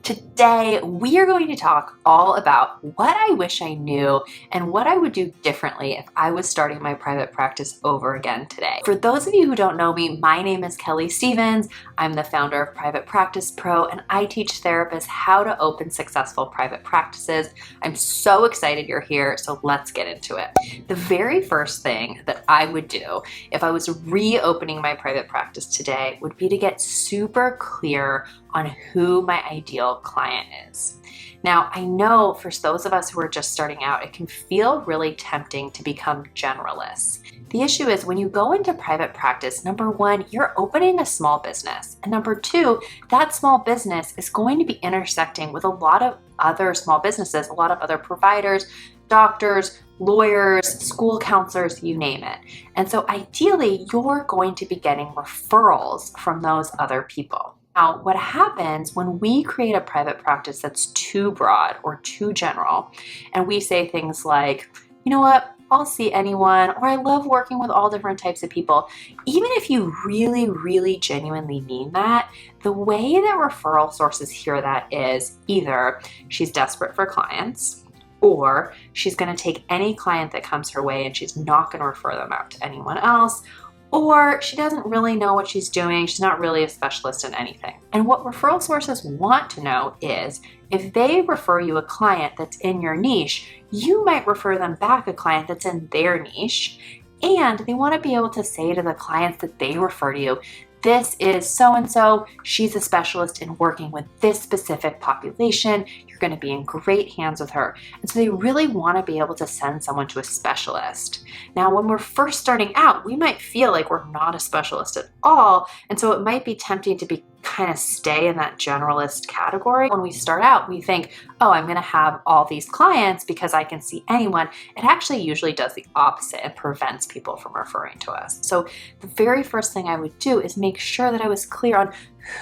Today, we are going to talk all about what I wish I knew and what I would do differently if I was starting my private practice over again today. For those of you who don't know me, my name is Kelly Stevens. I'm the founder of Private Practice Pro, and I teach therapists how to open successful private practices. I'm so excited you're here, so let's get into it. The very first thing that I would do if I was reopening my private practice today would be to get super clear on who my ideal client is. Now, I know for those of us who are just starting out, it can feel really tempting to become generalists. The issue is when you go into private practice, number one, you're opening a small business. And number two, that small business is going to be intersecting with a lot of other small businesses, a lot of other providers, doctors, lawyers, school counselors, you name it. And so ideally, you're going to be getting referrals from those other people. Now, what happens when we create a private practice that's too broad or too general, and we say things like, you know what, I'll see anyone, or I love working with all different types of people. Even if you really, really genuinely mean that, the way that referral sources hear that is either she's desperate for clients, or she's going to take any client that comes her way and she's not going to refer them out to anyone else, or she doesn't really know what she's doing. She's not really a specialist in anything. And what referral sources want to know is if they refer you a client that's in your niche, you might refer them back a client that's in their niche. And they want to be able to say to the clients that they refer to you, this is so-and-so, she's a specialist in working with this specific population. You're going to be in great hands with her. And so they really want to be able to send someone to a specialist. Now, when we're first starting out, we might feel like we're not a specialist at all. And so it might be tempting to kind of stay in that generalist category. When we start out, we think, oh, I'm going to have all these clients because I can see anyone. It actually usually does the opposite and prevents people from referring to us. So the very first thing I would do is make sure that I was clear on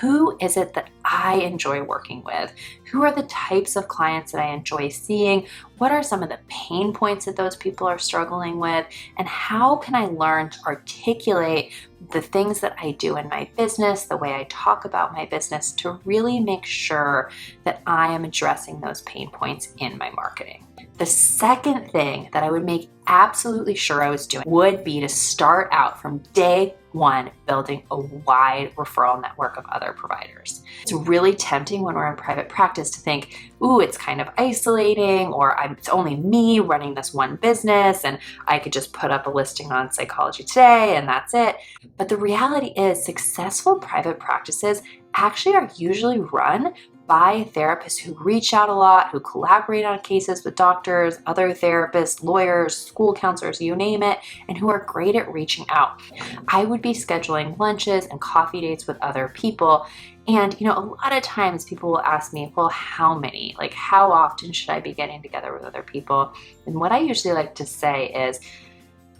who is it that I enjoy working with? Who are the types of clients that I enjoy seeing? What are some of the pain points that those people are struggling with? And how can I learn to articulate the things that I do in my business, the way I talk about my business, to really make sure that I am addressing those pain points in my marketing? The second thing that I would make absolutely sure I was doing would be to start out from day one building a wide referral network of other providers. It's really tempting when we're in private practice to think, ooh, it's kind of isolating, or it's only me running this one business and I could just put up a listing on Psychology Today and that's it. But the reality is successful private practices actually are usually run by therapists who reach out a lot, who collaborate on cases with doctors, other therapists, lawyers, school counselors, you name it, and who are great at reaching out. I would be scheduling lunches and coffee dates with other people. And, a lot of times people will ask me, well, how many? Like, how often should I be getting together with other people? And what I usually like to say is,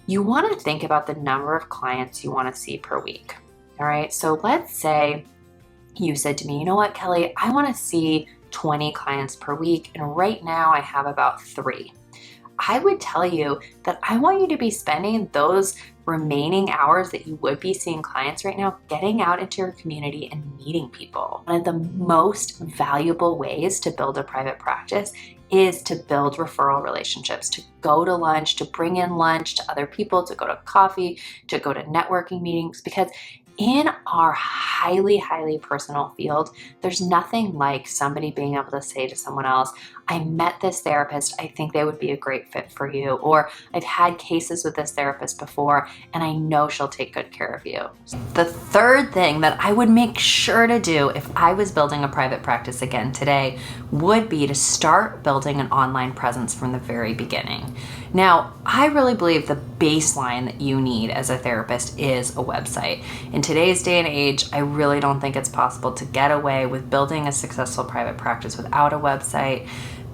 you want to think about the number of clients you want to see per week. All right. So let's say you said to me, you know what, Kelly, I want to see 20 clients per week. And right now I have about 3. I would tell you that I want you to be spending those remaining hours that you would be seeing clients right now, getting out into your community and meeting people. One of the most valuable ways to build a private practice is to build referral relationships, to go to lunch, to bring in lunch to other people, to go to coffee, to go to networking meetings, because in our highly, highly personal field, there's nothing like somebody being able to say to someone else, I met this therapist, I think they would be a great fit for you, or I've had cases with this therapist before and I know she'll take good care of you. The third thing that I would make sure to do if I was building a private practice again today would be to start building an online presence from the very beginning. Now, I really believe the baseline that you need as a therapist is a website. In today's day and age, I really don't think it's possible to get away with building a successful private practice without a website.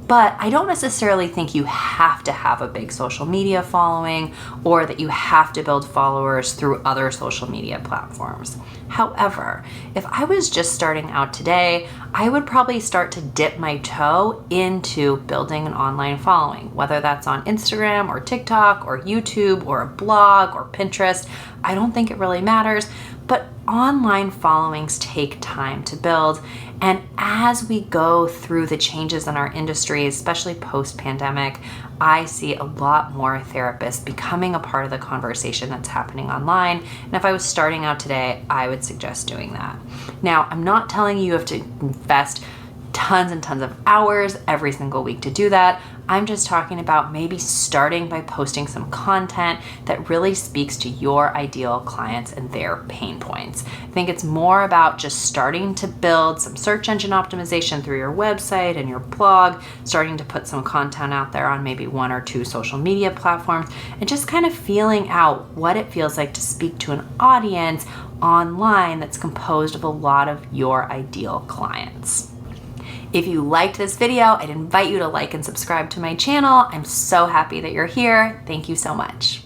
But I don't necessarily think you have to have a big social media following or that you have to build followers through other social media platforms. However, if I was just starting out today, I would probably start to dip my toe into building an online following, whether that's on Instagram or TikTok or YouTube or a blog or Pinterest. I don't think it really matters, but online followings take time to build. And as we go through the changes in our industry, especially post-pandemic, I see a lot more therapists becoming a part of the conversation that's happening online. And if I was starting out today, I would suggest doing that. Now, I'm not telling you have to invest tons and tons of hours every single week to do that. I'm just talking about maybe starting by posting some content that really speaks to your ideal clients and their pain points. I think it's more about just starting to build some search engine optimization through your website and your blog, starting to put some content out there on maybe 1 or 2 social media platforms, and just kind of feeling out what it feels like to speak to an audience online that's composed of a lot of your ideal clients. If you liked this video, I'd invite you to like and subscribe to my channel. I'm so happy that you're here. Thank you so much.